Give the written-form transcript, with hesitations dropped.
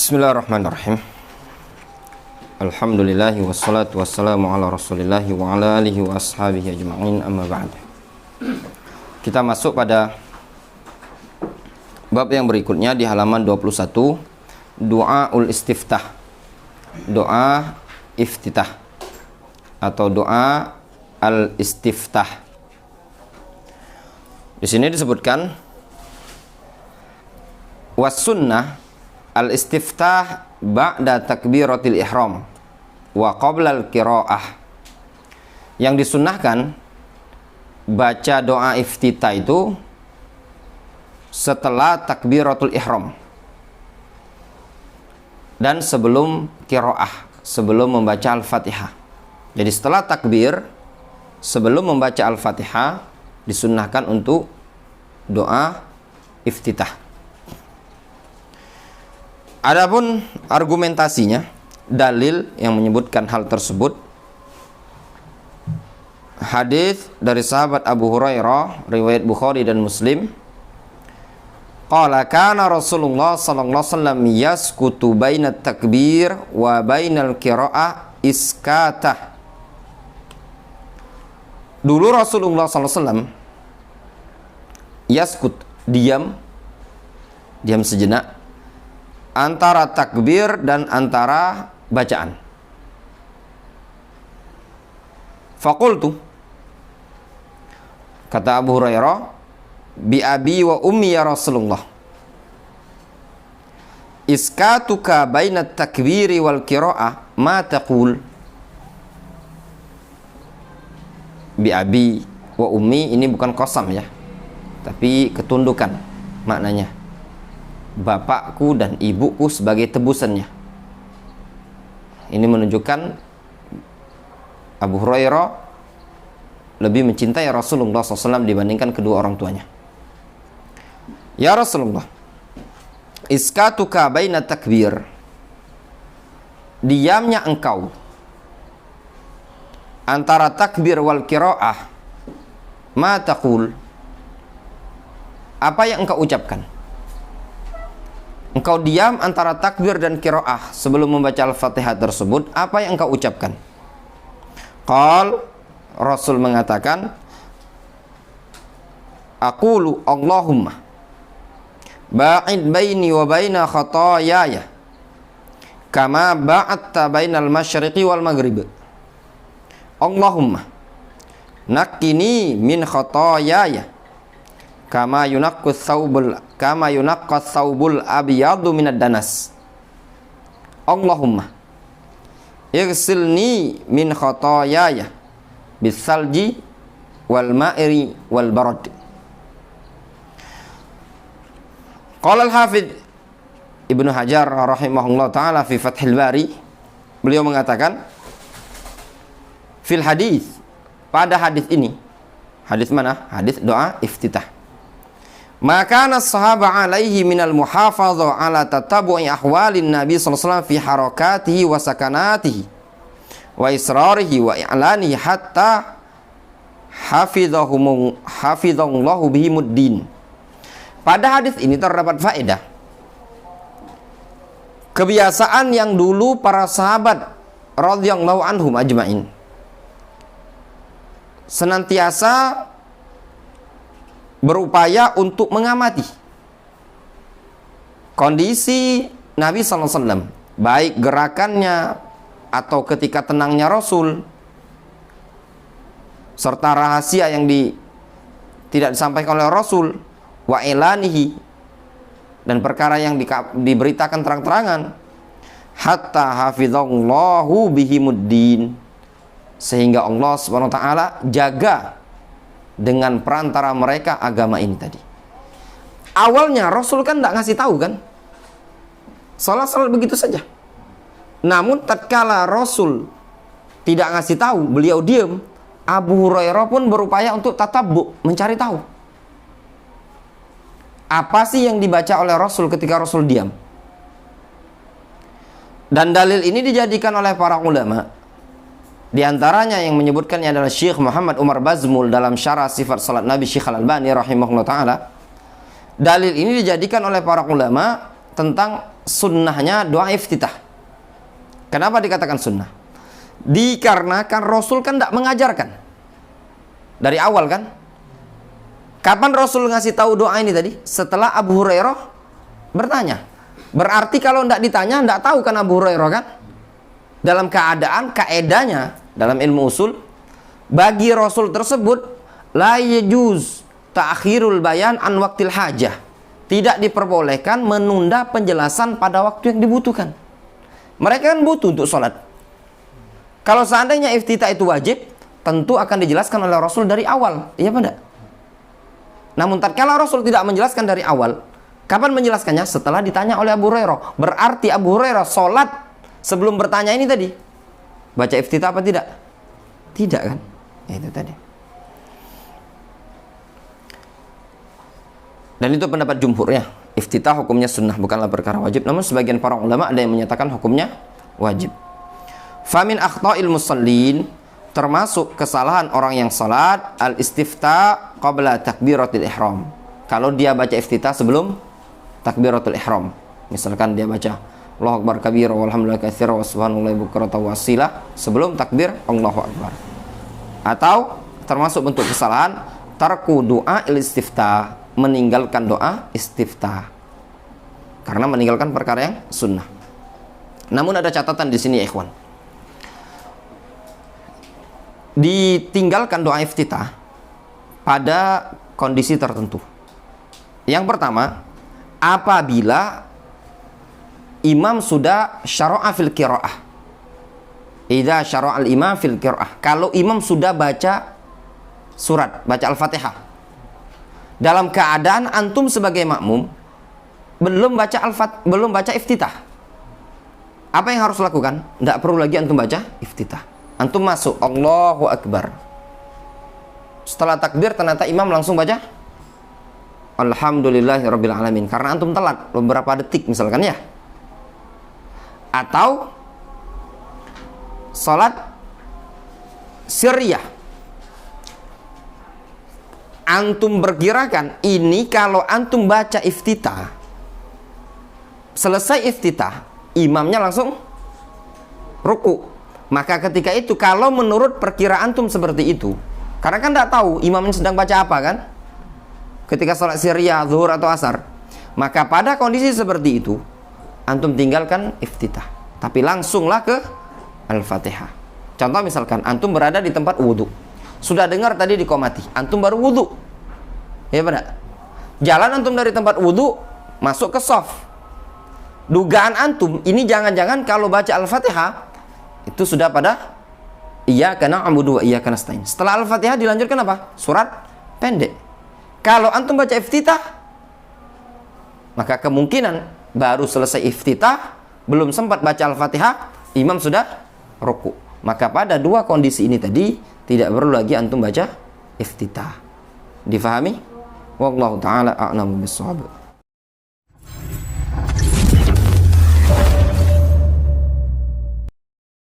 Bismillahirrahmanirrahim. Alhamdulillahi wassalatu wassalamu ala rasulillahi wa ala alihi wa ashabihi ajma'in, amma ba'd. Kita masuk pada bab yang berikutnya di halaman 21, Du'aul Istiftah. Doa iftitah atau doa al-istiftah. Di sini disebutkan was sunnah al-istiftah ba'da takbiratil ihram wa qabla al-qiraah. Yang disunnahkan baca doa iftitah itu setelah takbiratul ihram dan sebelum qiraah, sebelum membaca al-fatihah. Jadi setelah takbir, sebelum membaca al-fatihah, disunnahkan untuk doa iftitah. Adapun argumentasinya, dalil yang menyebutkan hal tersebut, hadis dari sahabat Abu Hurairah riwayat Bukhari dan Muslim. Qala kana Rasulullah sallallahu alaihi wasallam yaskutu bainat takbir wa bainal qiraah iskatah. Dulu Rasulullah sallallahu alaihi wasallam yaskut, diam sejenak antara takbir dan antara bacaan. Faqultu, kata Abu Hurairah, bi abi wa ummi ya Rasulullah, iskatuka bainat takbiri wal qiraah ma taqul. Bi abi wa ummi ini bukan qasam ya, tapi ketundukan maknanya. Bapakku dan ibuku sebagai tebusannya. Ini menunjukkan Abu Hurairah lebih mencintai Rasulullah SAW dibandingkan kedua orang tuanya. Ya Rasulullah, iskatuka baina takbir, diamnya engkau antara takbir wal qiraah, ma taqul, apa yang engkau ucapkan? Engkau diam antara takbir dan qiraah sebelum membaca al-fatihah tersebut, apa yang engkau ucapkan? Qal, Rasul mengatakan, aqulu Allahumma ba'id baini wa baina khataayaya kama ba'adta bainal masyriqi wal maghrib. Allahumma naqqini min khataayaya kama yunaqqas thawbul abyadu minad danas. Allahumma ighsilni min khataayaya bisalji wal ma'iri wal barad. Qala al-Hafidz Ibnu Hajar rahimahullah ta'ala fi Fathil Bari, beliau mengatakan fil hadis, pada hadis ini, hadis mana? Hadis doa iftitah. Maka as-sahaba alaihi minal muhafadha ala tatabu'i ahwalin Nabi sallallahu alaihi wasallam fi harakatihi wa sakanatihi wa israrihi wa i'lanihi hatta hafidhahullahu bihimuddin. Pada hadis ini terdapat faedah kebiasaan yang dulu para sahabat radhiyallahu anhum ajmain senantiasa berupaya untuk mengamati kondisi Nabi sallallahu alaihi wasallam, baik gerakannya atau ketika tenangnya Rasul, serta rahasia yang tidak disampaikan oleh Rasul, wa ilanihi, dan perkara yang diberitakan terang-terangan, hatta hafizallahu bihimuddin, sehingga Allah Subhanahu wa taala jaga dengan perantara mereka agama ini tadi. Awalnya Rasul kan tidak ngasih tahu kan, salat begitu saja. Namun tatkala Rasul tidak ngasih tahu, beliau diam, Abu Hurairah pun berupaya untuk tatabbu, mencari tahu apa sih yang dibaca oleh Rasul ketika Rasul diam. Dan dalil ini dijadikan oleh para ulama. Di antaranya yang menyebutkannya adalah Syekh Muhammad Umar Bazmul dalam syarah sifat salat Nabi Syekh Al-Albani rahimahullah ta'ala. Dalil ini dijadikan oleh para ulama tentang sunnahnya doa iftitah. Kenapa dikatakan sunnah? Dikarenakan Rasul kan tidak mengajarkan dari awal kan. Kapan Rasul ngasih tahu doa ini tadi? Setelah Abu Hurairah bertanya. Berarti kalau tidak ditanya, tidak tahu kan Abu Hurairah kan? Dalam keadaan kaedahnya dalam ilmu usul, bagi Rasul tersebut la yajuz ta'khirul bayan an waqtil hajah. Tidak diperbolehkan menunda penjelasan pada waktu yang dibutuhkan. Mereka kan butuh untuk sholat. Kalau seandainya iftitah itu wajib, tentu akan dijelaskan oleh Rasul dari awal. Iya apa enggak? Namun tatkala Rasul tidak menjelaskan dari awal, kapan menjelaskannya? Setelah ditanya oleh Abu Hurairah. Berarti Abu Hurairah sholat sebelum bertanya ini tadi, baca iftitah apa tidak? Tidak kan? Ya, itu tadi. Dan itu pendapat jumhur ya. Iftitah hukumnya sunnah, bukanlah perkara wajib. Namun sebagian para ulama ada yang menyatakan hukumnya wajib. Famin akhta'il musallin, termasuk kesalahan orang yang salat, al-istifta qabla takbiratul ihram. Kalau dia baca iftitah sebelum takbiratul ihram. Misalkan dia baca Allahu akbar kabira walhamdulillahi katsira wa subhanallahi bukratan wa asila sebelum takbir Allahu akbar. Atau termasuk bentuk kesalahan tarku doa il-istiftah, meninggalkan doa istiftah. Karena meninggalkan perkara yang sunnah. Namun ada catatan di sini ya ikhwan. Ditinggalkan doa iftitah pada kondisi tertentu. Yang pertama, apabila imam sudah syara'a fil qiraah. Idza syara'a al-imam fil qiraah. Kalau imam sudah baca surat, baca Al-Fatihah. Dalam keadaan antum sebagai makmum belum baca iftitah. Apa yang harus lakukan? Tidak perlu lagi antum baca iftitah. Antum masuk Allahu akbar. Setelah takbir ternyata imam langsung baca Alhamdulillahirabbil alamin. Karena antum telat beberapa detik misalkan ya. Atau salat sirriyah. Antum berkirakan ini kalau antum baca iftitah, selesai iftitah, imamnya langsung ruku. Maka ketika itu kalau menurut perkiraan antum seperti itu, karena kan tidak tahu imamnya sedang baca apa kan, ketika salat sirriyah, zuhur atau asar, maka pada kondisi seperti itu antum tinggalkan iftitah, tapi langsunglah ke Al-Fatihah. Contoh misalkan antum berada di tempat wudhu, sudah dengar tadi diqomati, antum baru wudhu, ya benar? Jalan antum dari tempat wudhu masuk ke shaf. Dugaan antum ini jangan-jangan kalau baca Al-Fatihah itu sudah pada iyyaka na'budu wa iyyaka nasta'in. Setelah Al-Fatihah dilanjutkan apa? Surat pendek. Kalau antum baca iftitah, maka kemungkinan baru selesai iftitah, belum sempat baca Al-Fatihah, imam sudah ruku. Maka pada dua kondisi ini tadi tidak perlu lagi antum baca iftitah. Difahami? Wallahu ta'ala a'lamu bis-shawab.